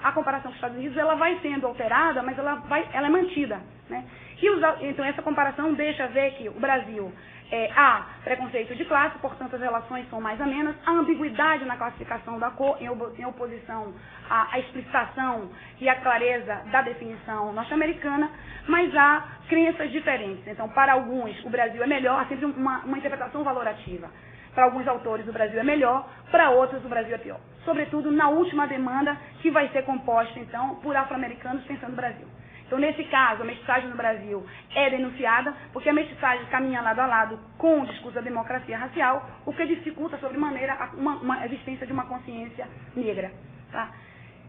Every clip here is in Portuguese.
a comparação com os Estados Unidos, ela vai sendo alterada, mas ela é mantida, né? Então, essa comparação deixa ver que o Brasil há preconceito de classe, portanto, as relações são mais amenas, há ambiguidade na classificação da cor, em oposição à explicitação e à clareza da definição norte-americana, mas há crenças diferentes. Então, para alguns, o Brasil é melhor, há sempre uma interpretação valorativa. Para alguns autores, o Brasil é melhor, para outros, o Brasil é pior. Sobretudo na última demanda, que vai ser composta, então, por afro-americanos pensando no Brasil. Então, nesse caso, a mestiçagem no Brasil é denunciada, porque a mestiçagem caminha lado a lado com o discurso da democracia racial, o que dificulta sobremaneira uma existência de uma consciência negra. Tá?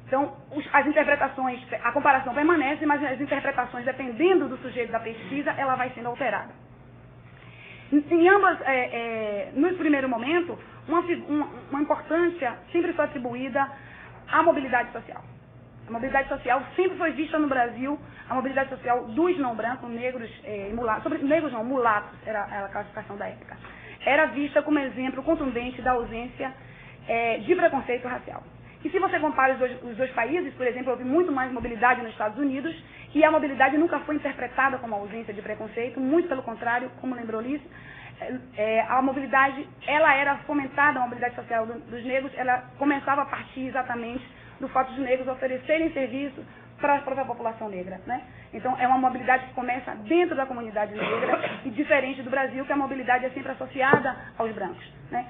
Então, as interpretações, a comparação permanece, mas as interpretações, dependendo do sujeito da pesquisa, ela vai sendo alterada. Em ambas, no primeiro momento, uma importância sempre foi atribuída à mobilidade social. A mobilidade social sempre foi vista no Brasil, a mobilidade social dos não brancos, negros e mulatos, negros não, mulatos, era a classificação da época, era vista como exemplo contundente da ausência de preconceito racial. E se você compara os dois países, por exemplo, houve muito mais mobilidade nos Estados Unidos, e a mobilidade nunca foi interpretada como ausência de preconceito, muito pelo contrário, como lembrou Liz, a mobilidade, ela era fomentada, a mobilidade social dos negros, ela começava a partir exatamente do fato de negros oferecerem serviço para a própria população negra, né? Então, é uma mobilidade que começa dentro da comunidade negra e diferente do Brasil, que a mobilidade é sempre associada aos brancos, né?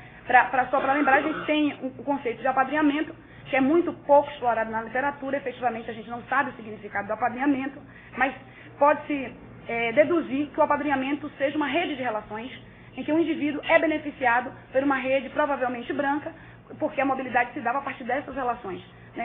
Só para lembrar, a gente tem o conceito de apadrinhamento, que é muito pouco explorado na literatura, efetivamente a gente não sabe o significado do apadrinhamento, mas pode-se deduzir que o apadrinhamento seja uma rede de relações em que o indivíduo é beneficiado por uma rede provavelmente branca, porque a mobilidade se dava a partir dessas relações.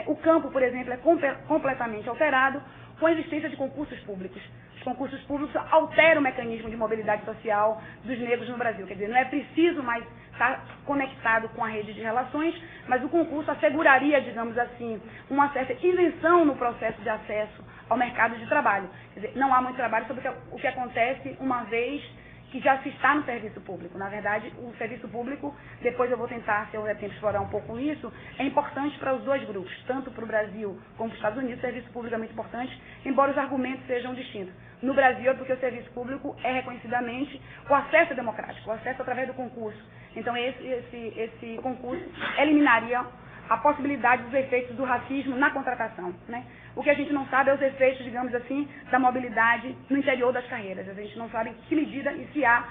O campo, por exemplo, é completamente alterado com a existência de concursos públicos. Os concursos públicos alteram o mecanismo de mobilidade social dos negros no Brasil. Quer dizer, não é preciso mais estar conectado com a rede de relações, mas o concurso asseguraria, digamos assim, uma certa isenção no processo de acesso ao mercado de trabalho. Quer dizer, não há muito trabalho sobre o que acontece uma vez que já se está no serviço público. Na verdade, o serviço público, depois eu vou tentar, se eu der tempo, explorar um pouco isso, é importante para os dois grupos, tanto para o Brasil como para os Estados Unidos. O serviço público é muito importante, embora os argumentos sejam distintos. No Brasil é porque o serviço público é reconhecidamente o acesso democrático, o acesso através do concurso. Então, esse concurso eliminaria a possibilidade dos efeitos do racismo na contratação, né? O que a gente não sabe é os efeitos, digamos assim, da mobilidade no interior das carreiras. A gente não sabe em que medida e se há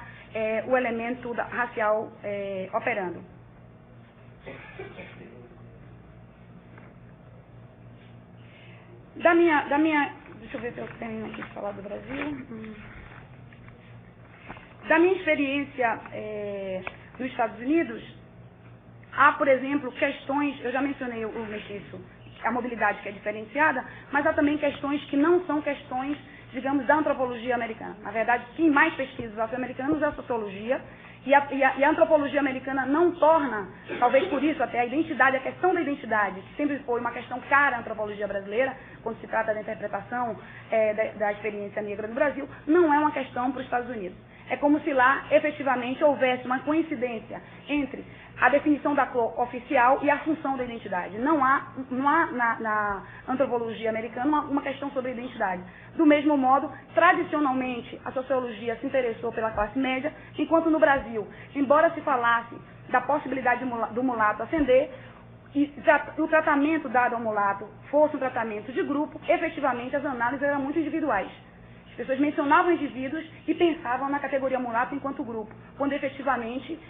o elemento racial operando. Deixa eu ver se eu termino aqui de falar do Brasil. Da minha experiência nos Estados Unidos, há, por exemplo, questões, eu já mencionei o mestiço, a mobilidade que é diferenciada, mas há também questões que não são questões, digamos, da antropologia americana. Na verdade, quem mais pesquisa os afro-americanos é a sociologia, e a antropologia americana não torna, talvez por isso até a identidade, a questão da identidade, que sempre foi uma questão cara à antropologia brasileira, quando se trata da interpretação da experiência negra no Brasil, não é uma questão para os Estados Unidos. É como se lá, efetivamente, houvesse uma coincidência entre a definição da cor oficial e a função da identidade. Não há na antropologia americana uma questão sobre identidade. Do mesmo modo, tradicionalmente, a sociologia se interessou pela classe média, enquanto no Brasil, embora se falasse da possibilidade do mulato ascender, e o tratamento dado ao mulato fosse um tratamento de grupo, efetivamente as análises eram muito individuais. As pessoas mencionavam indivíduos e pensavam na categoria mulato enquanto grupo, quando efetivamente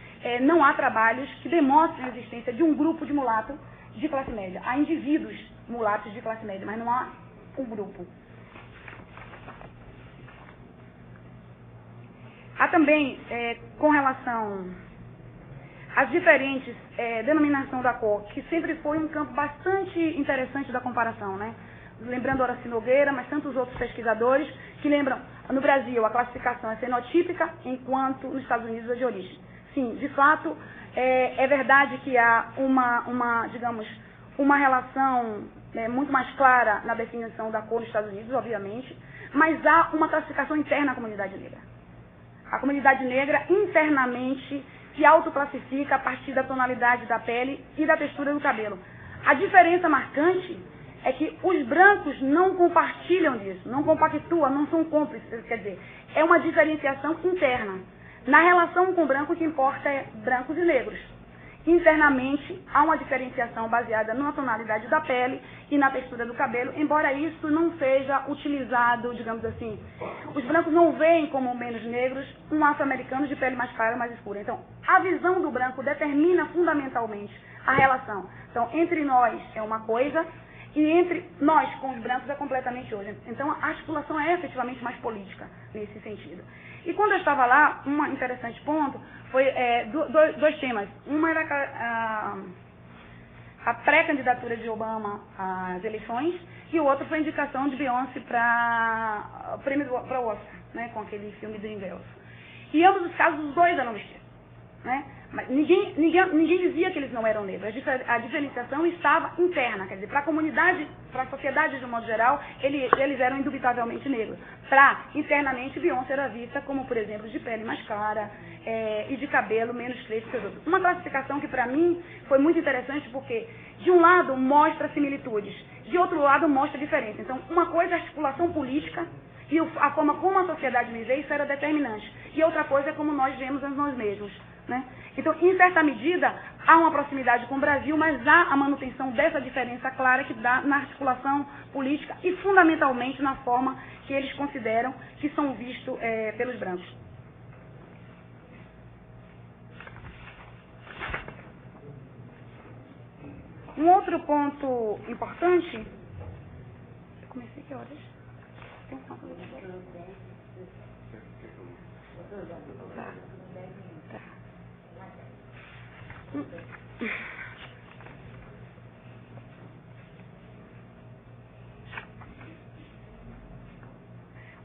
não há trabalhos que demonstrem a existência de um grupo de mulato de classe média. Há indivíduos mulatos de classe média, mas não há um grupo. Há também, com relação às diferentes denominações da cor, que sempre foi um campo bastante interessante da comparação, né? Lembrando Horaci Nogueira, mas tantos outros pesquisadores que lembram, no Brasil, a classificação é fenotípica, enquanto nos Estados Unidos é de origem. Sim, de fato, é verdade que há digamos, uma relação muito mais clara na definição da cor nos Estados Unidos, obviamente, mas há uma classificação interna à comunidade negra. A comunidade negra internamente se autoclassifica a partir da tonalidade da pele e da textura do cabelo. A diferença marcante é que os brancos não compartilham disso, não compactuam, não são cúmplices, quer dizer, é uma diferenciação interna. Na relação com o branco, o que importa é brancos e negros. Internamente, há uma diferenciação baseada na tonalidade da pele e na textura do cabelo, embora isso não seja utilizado, digamos assim. Os brancos não veem como menos negros um afro-americano de pele mais clara ou mais escura. Então, a visão do branco determina fundamentalmente a relação. Então, entre nós é uma coisa e entre nós com os brancos é completamente outra. Então, a articulação é efetivamente mais política nesse sentido. E quando eu estava lá, um interessante ponto foi dois temas. Uma era a pré-candidatura de Obama às eleições e o outro foi a indicação de Beyoncé para o prêmio para o Oscar, né, com aquele filme Dreamgirls. E em ambos os casos, os dois eram vestidos. Né? Mas ninguém dizia que eles não eram negros. A diferenciação estava interna, quer dizer, para a comunidade, para a sociedade de um modo geral, eles eram indubitavelmente negros. Internamente, Beyoncé era vista como, por exemplo, de pele mais clara e de cabelo menos crespo que os outros. Uma classificação que para mim foi muito interessante porque, de um lado, mostra similitudes, de outro lado, mostra diferença. Então, uma coisa é a articulação política e a forma como a sociedade me vê, isso era determinante. E outra coisa é como nós vemos a nós mesmos. Né? Então, em certa medida, há uma proximidade com o Brasil, mas há a manutenção dessa diferença clara que dá na articulação política e, fundamentalmente, na forma que eles consideram que são vistos pelos brancos. Um outro ponto importante... Eu comecei que horas? Tem um ponto de... Tá.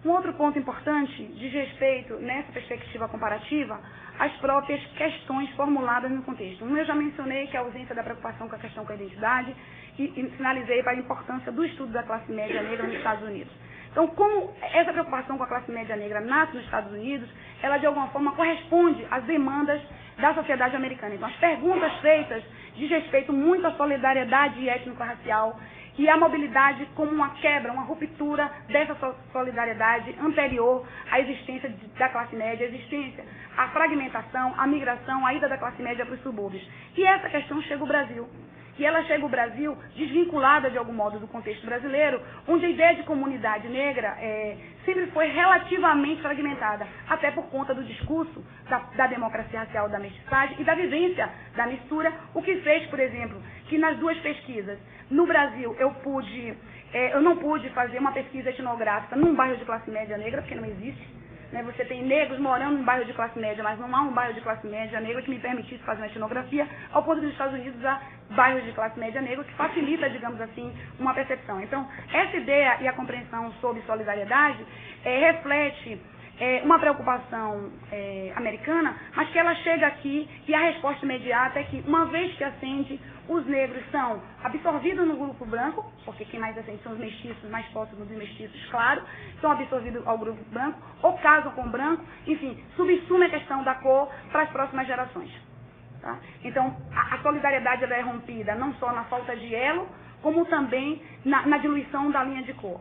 Um outro ponto importante diz respeito, nessa perspectiva comparativa, às próprias questões formuladas no contexto. Eu já mencionei que a ausência da preocupação com a questão com a identidade e sinalizei para a importância do estudo da classe média negra nos Estados Unidos. Então, como essa preocupação com a classe média negra nasce nos Estados Unidos, ela de alguma forma corresponde às demandas da sociedade americana. Então, as perguntas feitas diz respeito muito à solidariedade étnico-racial e à mobilidade como uma quebra, uma ruptura dessa solidariedade anterior à existência da classe média, à fragmentação, à migração, à ida da classe média para os subúrbios. E essa questão chega ao Brasil. E ela chega ao Brasil desvinculada, de algum modo, do contexto brasileiro, onde a ideia de comunidade negra sempre foi relativamente fragmentada, até por conta do discurso da democracia racial, da mestiçagem e da vivência da mistura, o que fez, por exemplo, que nas duas pesquisas, no Brasil, eu não pude fazer uma pesquisa etnográfica num bairro de classe média negra, porque não existe. Né? Você tem negros morando num bairro de classe média, mas não há um bairro de classe média negra que me permitisse fazer uma etnografia, ao ponto dos Estados Unidos há bairros de classe média negra que facilita, digamos assim, uma percepção. Então, essa ideia e a compreensão sobre solidariedade reflete uma preocupação americana, mas que ela chega aqui e a resposta imediata é que, uma vez que ascende, os negros são absorvidos no grupo branco, porque quem mais ascende são os mestiços, mais próximos dos mestiços, claro, são absorvidos ao grupo branco, ou casam com o branco, enfim, subsume a questão da cor para as próximas gerações. Tá? Então, a solidariedade ela é rompida não só na falta de elo, como também na diluição da linha de cor.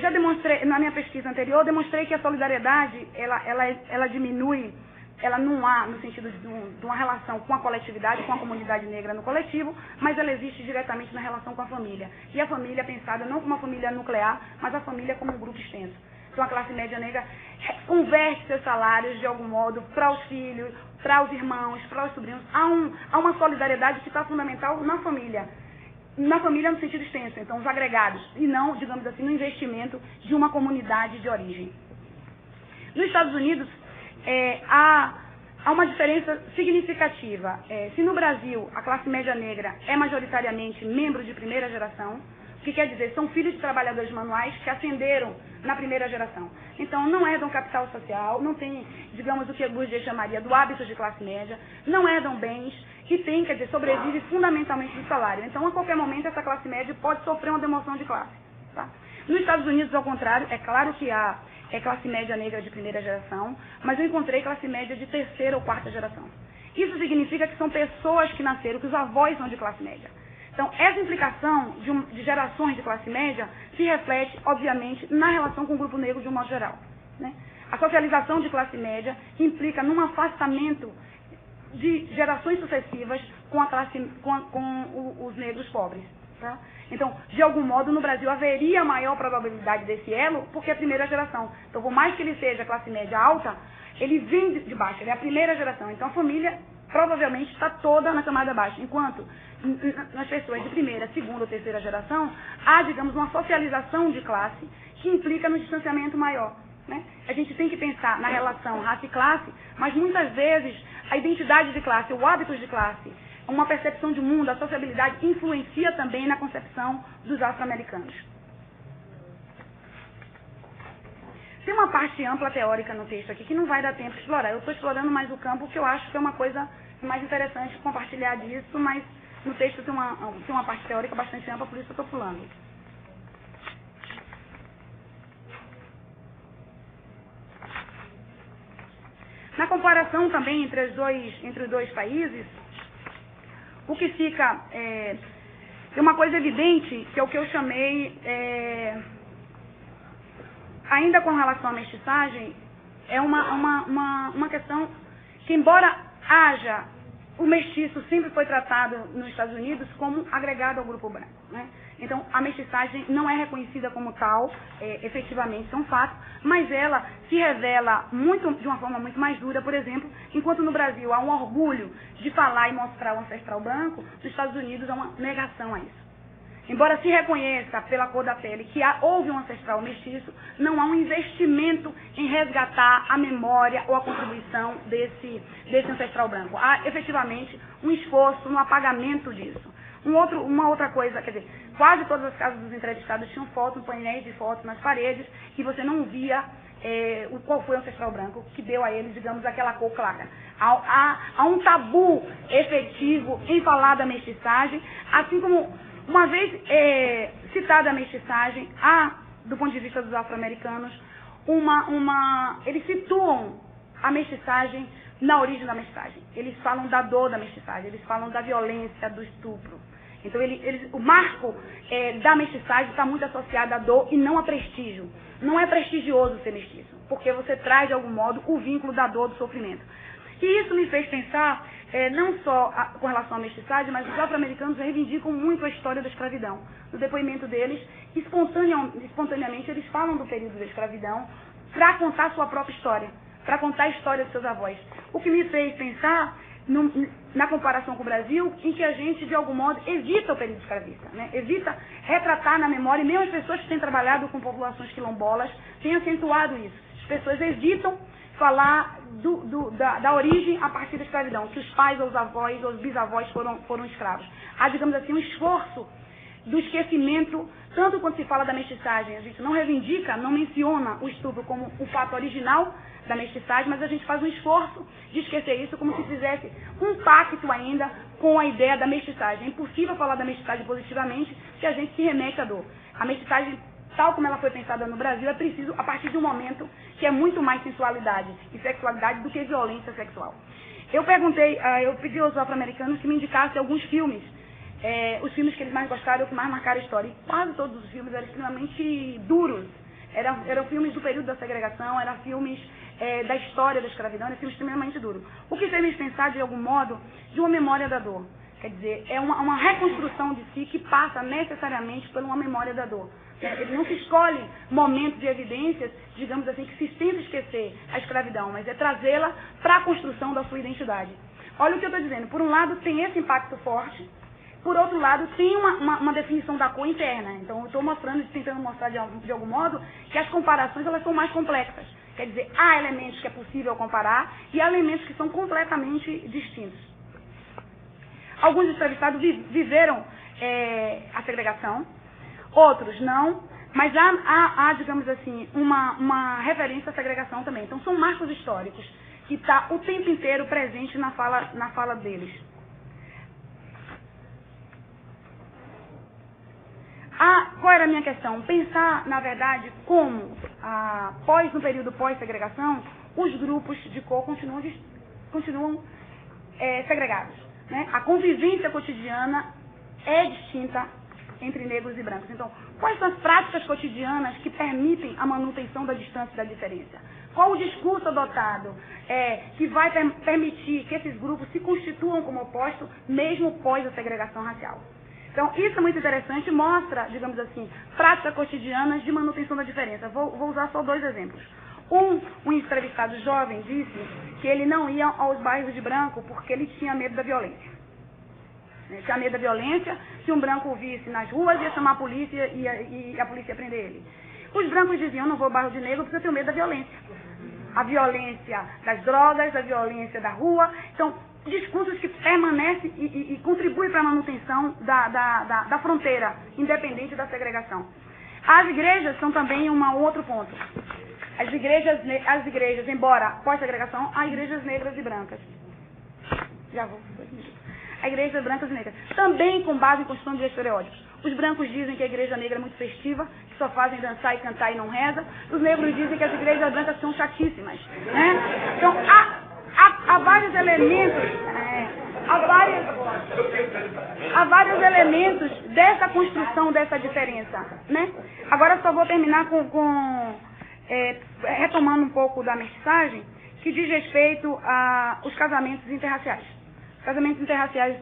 Já demonstrei, na minha pesquisa anterior, demonstrei que a solidariedade, ela diminui, ela não há no sentido de uma relação com a coletividade, com a comunidade negra no coletivo, mas ela existe diretamente na relação com a família. E a família é pensada não como uma família nuclear, mas a família como um grupo extenso. Então a classe média negra converte seus salários, de algum modo, para os filhos, para os irmãos, para os sobrinhos. Há uma solidariedade que está fundamental na família. Na família no sentido extenso, então os agregados, e não, digamos assim, no investimento de uma comunidade de origem. Nos Estados Unidos, há uma diferença significativa. Se no Brasil a classe média negra é majoritariamente membro de primeira geração, o que quer dizer, são filhos de trabalhadores manuais que ascenderam na primeira geração. Então, não herdam capital social, não tem, digamos, o que Bourdieu chamaria do hábito de classe média, não herdam bens, e tem, quer dizer, sobrevive fundamentalmente do salário. Então, a qualquer momento, essa classe média pode sofrer uma demoção de classe. Tá? Nos Estados Unidos, ao contrário, é claro que há classe média negra de primeira geração, mas eu encontrei classe média de terceira ou quarta geração. Isso significa que são pessoas que nasceram, que os avós são de classe média. Então, essa implicação de gerações de classe média se reflete, obviamente, na relação com o grupo negro de um modo geral, né? A socialização de classe média implica num afastamento de gerações sucessivas com os negros pobres. Tá? Então, de algum modo, no Brasil haveria maior probabilidade desse elo, porque é a primeira geração. Então, por mais que ele seja classe média alta, ele vem de baixo, ele é a primeira geração. Então, a família provavelmente está toda na camada baixa, enquanto nas pessoas de primeira, segunda ou terceira geração, há, digamos, uma socialização de classe que implica no distanciamento maior. Né? A gente tem que pensar na relação raça e classe, mas muitas vezes a identidade de classe, o hábito de classe, uma percepção de mundo, a sociabilidade influencia também na concepção dos afro-americanos. Tem uma parte ampla teórica no texto aqui que não vai dar tempo de explorar. Eu estou explorando mais o campo, que eu acho que é uma coisa mais interessante compartilhar disso, mas no texto tem uma parte teórica bastante ampla, por isso eu estou pulando. Na comparação também entre os dois países, o que fica é uma coisa evidente, que é o que eu chamei, ainda com relação à mestiçagem, é uma questão que, embora haja, o mestiço sempre foi tratado nos Estados Unidos como agregado ao grupo branco, né? Então, a mestiçagem não é reconhecida como tal, efetivamente, é um fato, mas ela se revela de uma forma muito mais dura, por exemplo, enquanto no Brasil há um orgulho de falar e mostrar o ancestral branco, nos Estados Unidos há uma negação a isso. Embora se reconheça pela cor da pele que houve um ancestral mestiço, não há um investimento em resgatar a memória ou a contribuição desse ancestral branco. Há efetivamente um esforço no apagamento disso. Uma outra coisa, quer dizer, quase todas as casas dos entrevistados tinham fotos, painéis de fotos nas paredes, e você não via qual foi o ancestral branco que deu a eles, digamos, aquela cor clara. Há um tabu efetivo em falar da mestiçagem, assim como, uma vez citada a mestiçagem, do ponto de vista dos afro-americanos, eles situam a mestiçagem na origem da mestiçagem. Eles falam da dor da mestiçagem, eles falam da violência, do estupro. Então, o marco da mestiçagem está muito associado à dor e não a prestígio. Não é prestigioso ser mestiço, porque você traz, de algum modo, o vínculo da dor, do sofrimento. E isso me fez pensar, não só com relação à mestiçagem, mas os afro-americanos reivindicam muito a história da escravidão. No depoimento deles, espontaneamente, eles falam do período da escravidão para contar sua própria história, para contar a história dos seus avós. O que me fez pensar na comparação com o Brasil, em que a gente, de algum modo, evita o período escravista, né? Evita retratar na memória, e mesmo as pessoas que têm trabalhado com populações quilombolas têm acentuado isso. As pessoas evitam falar da origem a partir da escravidão, que os pais ou os avós ou os bisavós foram escravos. Há, digamos assim, um esforço do esquecimento, tanto quando se fala da mestiçagem, a gente não reivindica, não menciona o estupro como o fato original da mestiçagem, mas a gente faz um esforço de esquecer isso, como se fizesse um pacto ainda com a ideia da mestiçagem. É impossível falar da mestiçagem positivamente se a gente se remete à dor. A mestiçagem, tal como ela foi pensada no Brasil, é preciso a partir de um momento que é muito mais sensualidade e sexualidade do que violência sexual. Eu pedi aos afro-americanos que me indicassem alguns filmes, os filmes que eles mais gostaram, que mais marcaram a história. E quase todos os filmes eram extremamente duros. Eram filmes do período da segregação, eram filmes da história da escravidão, eram filmes extremamente duros. O que fez me pensar, de algum modo, de uma memória da dor. Quer dizer, é uma reconstrução de si que passa necessariamente por uma memória da dor. Ele não se escolhe momentos de evidências, digamos assim, que se tenta esquecer a escravidão, mas é trazê-la para a construção da sua identidade. Olha o que eu estou dizendo. Por um lado, tem esse impacto forte. Por outro lado, tem uma definição da cor interna. Então, eu estou tentando mostrar de algum modo que as comparações elas são mais complexas. Quer dizer, há elementos que é possível comparar e há elementos que são completamente distintos. Alguns entrevistados viveram a segregação, outros não, mas há digamos assim, uma referência à segregação também. Então, são marcos históricos que está o tempo inteiro presente na fala deles. Qual era a minha questão? Pensar, na verdade, como, no período pós-segregação, os grupos de cor continuam segregados. Né? A convivência cotidiana é distinta entre negros e brancos. Então, quais são as práticas cotidianas que permitem a manutenção da distância e da diferença? Qual o discurso adotado que vai permitir que esses grupos se constituam como opostos, mesmo pós a segregação racial? Então, isso é muito interessante, mostra, digamos assim, práticas cotidianas de manutenção da diferença. Vou usar só 2 exemplos. Um entrevistado jovem disse que ele não ia aos bairros de branco porque ele tinha medo da violência. Tinha medo da violência, se um branco o visse nas ruas, ia chamar a polícia e a polícia ia prender ele. Os brancos diziam, não vou ao bairro de negro porque eu tenho medo da violência. A violência das drogas, a violência da rua. Então, discursos que permanecem e contribuem para a manutenção da fronteira, independente da segregação. As igrejas são também um outro ponto. As igrejas, embora pós-segregação, há igrejas negras e brancas. Já vou. A igreja brancas e negras. Também com base em construção de estereótipos. Os brancos dizem que a igreja negra é muito festiva, que só fazem dançar e cantar e não reza. Os negros dizem que as igrejas brancas são chatíssimas. Né? Então, há vários elementos, há vários elementos dessa construção dessa diferença. Né? Agora só vou terminar retomando um pouco da mensagem, que diz respeito aos casamentos interraciais. Os casamentos interraciais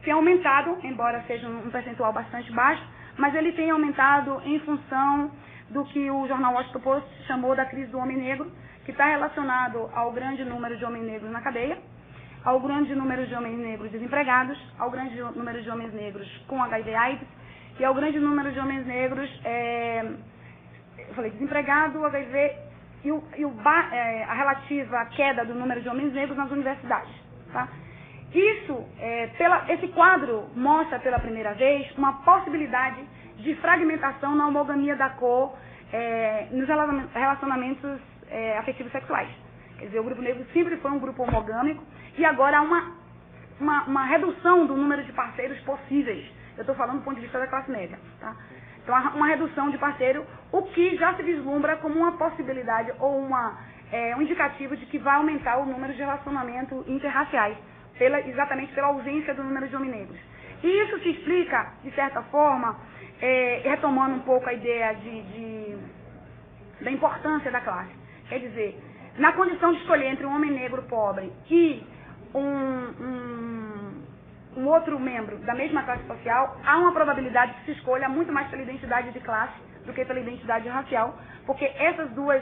têm aumentado, embora seja um percentual bastante baixo, mas ele tem aumentado em função do que o jornal Washington Post chamou da crise do homem negro, que está relacionado ao grande número de homens negros na cadeia, ao grande número de homens negros desempregados, ao grande número de homens negros com HIV/AIDS e ao grande número de homens negros, eu falei desempregado, HIV a relativa queda do número de homens negros nas universidades. Tá? Esse quadro mostra pela primeira vez uma possibilidade de fragmentação na homogamia da cor nos relacionamentos afetivos sexuais. Quer dizer, o grupo negro sempre foi um grupo homogâmico e agora há uma redução do número de parceiros possíveis. Eu estou falando do ponto de vista da classe média. Tá? Então, há uma redução de parceiro, o que já se vislumbra como uma possibilidade ou um indicativo de que vai aumentar o número de relacionamentos interraciais, exatamente pela ausência do número de homens negros. E isso se explica, de certa forma, retomando um pouco a ideia da importância da classe. Quer dizer, na condição de escolher entre um homem negro pobre e um outro membro da mesma classe social, há uma probabilidade que se escolha muito mais pela identidade de classe do que pela identidade racial, porque essas duas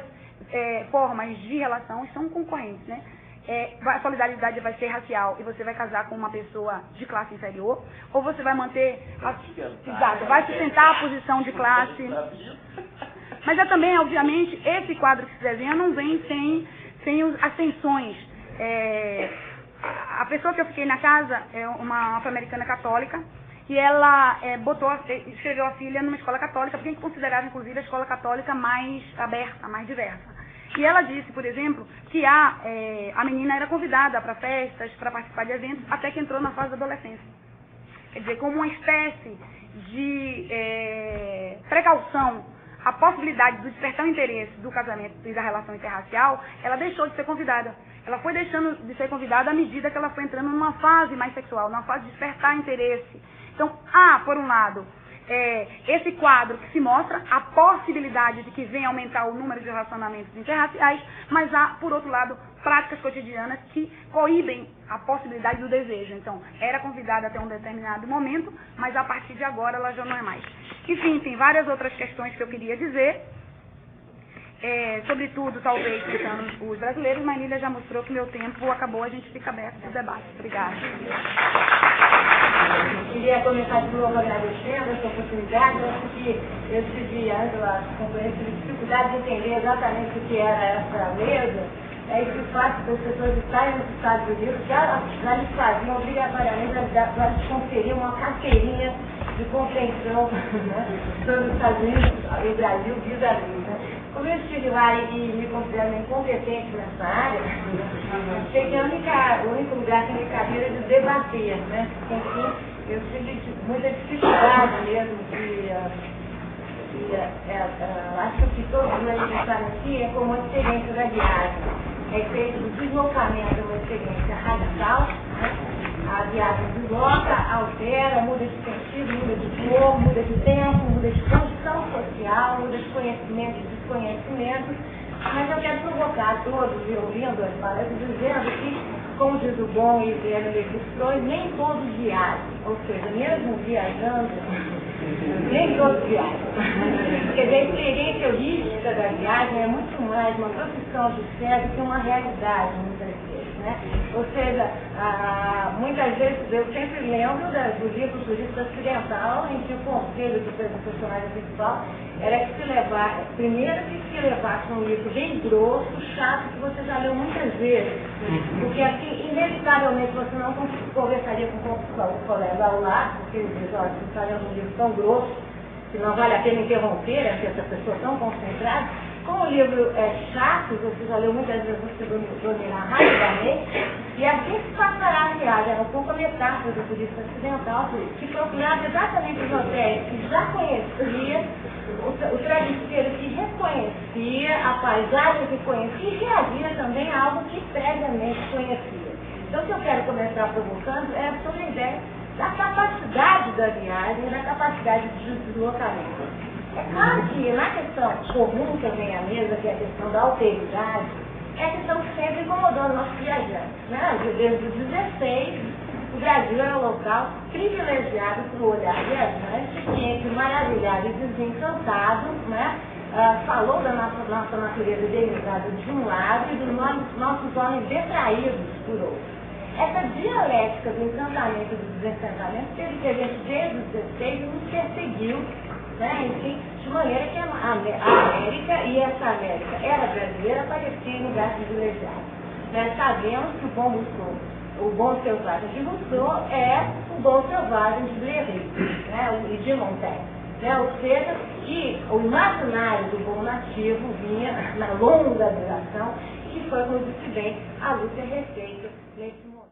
formas de relação são concorrentes, né? A solidariedade vai ser racial e você vai casar com uma pessoa de classe inferior, ou você vai manter vai sustentar a posição de classe. Mas também, obviamente, esse quadro que se desenha não vem sem as tensões. A pessoa que eu fiquei na casa é uma afro-americana católica, e ela escreveu a filha numa escola católica, porque a gente considerava, inclusive, a escola católica mais aberta, mais diversa. E ela disse, por exemplo, que a menina era convidada para festas, para participar de eventos, até que entrou na fase da adolescência. Quer dizer, como uma espécie de precaução, a possibilidade do despertar o interesse do casamento e da relação interracial, ela deixou de ser convidada. Ela foi deixando de ser convidada à medida que ela foi entrando numa fase mais sexual, numa fase de despertar interesse. Então, por um lado, esse quadro que se mostra a possibilidade de que venha aumentar o número de relacionamentos interraciais, mas há, por outro lado, práticas cotidianas que coíbem a possibilidade do desejo. Então, era convidada até um determinado momento, mas a partir de agora ela já não é mais. Enfim, tem várias outras questões que eu queria dizer, sobretudo, talvez, citando os brasileiros, mas Nília já mostrou que meu tempo acabou, a gente fica aberto para o debate. Obrigada. Queria começar de novo agradecendo essa oportunidade. Eu acho que eu tive, Ângela, companheiros, dificuldade de entender exatamente o que era essa mesa, e que o fato das pessoas estarem nos Estados Unidos já lhes faziam obrigatoriamente para conferir uma carteirinha de compreensão, né, sobre os Estados Unidos e o Brasil vis-a-vis. Né? Como eu estive lá e me considero incompetente nessa área, achei que o único lugar que me cabia era de debater, né? Enfim, eu tive muita dificuldade mesmo acho que todos nós que estão aqui é como uma experiência da viagem. É feito do deslocamento, uma experiência radical, né? a viagem desloca, altera, muda de sentido, muda de cor, muda de tempo, muda de condição social, muda de conhecimento e desconhecimento. Mas eu quero provocar todos, e ouvindo as palestras, dizendo que, como diz o bom e velho Lévi-Strauss, nem todos viajam. Ou seja, mesmo viajando, nem todos viajam. Quer dizer, a experiência holística da viagem é muito mais uma profissão de fé do que uma realidade, muitas vezes, né? Ou seja, muitas vezes, eu sempre lembro do livro Turista Ocidental, em que o conselho do personagem principal era que se levar, primeiro que se levasse um livro bem grosso, chato, que você já leu muitas vezes, porque assim, inevitavelmente você não conversaria com o colega ao lado, porque ele diz, olha, você está lendo um livro tão grosso, que não vale a pena interromper essa pessoa tão concentrada. Como o livro é chato, você já leu muitas vezes, você dominará rapidamente, e assim se passará a viagem. Era um pouco a metáfora do turista ocidental, que procurava exatamente os hotéis que já conhecia, o travesseiro que reconhecia, a paisagem que conhecia e reagia também a algo que previamente conhecia. Então, o que eu quero começar provocando é sobre a ideia da capacidade da viagem, da capacidade de deslocamento. É claro que na questão comum também à mesa, que é a questão da alteridade, é a questão que sempre incomodou os nossos viajantes, né? Desde os 16, o Brasil era um local privilegiado para o olhar viajante, que entre maravilhado e desencantado, né? Falou da nossa natureza idealizada de um lado e dos nossos homens detraídos por outro. Essa dialética do encantamento e do desencantamento teve presente desde os 16 e nos perseguiu, né? Enfim, de maneira que a América, e essa América era brasileira, parecia em lugar privilegiado. Nós sabemos que o bom selvagem de Rousseau é o bom selvagem de Blériot, né? E de Montaigne. Né? Ou seja, que o imaginário do bom nativo vinha na longa duração, que foi, como disse bem, a Lúcia Receita nesse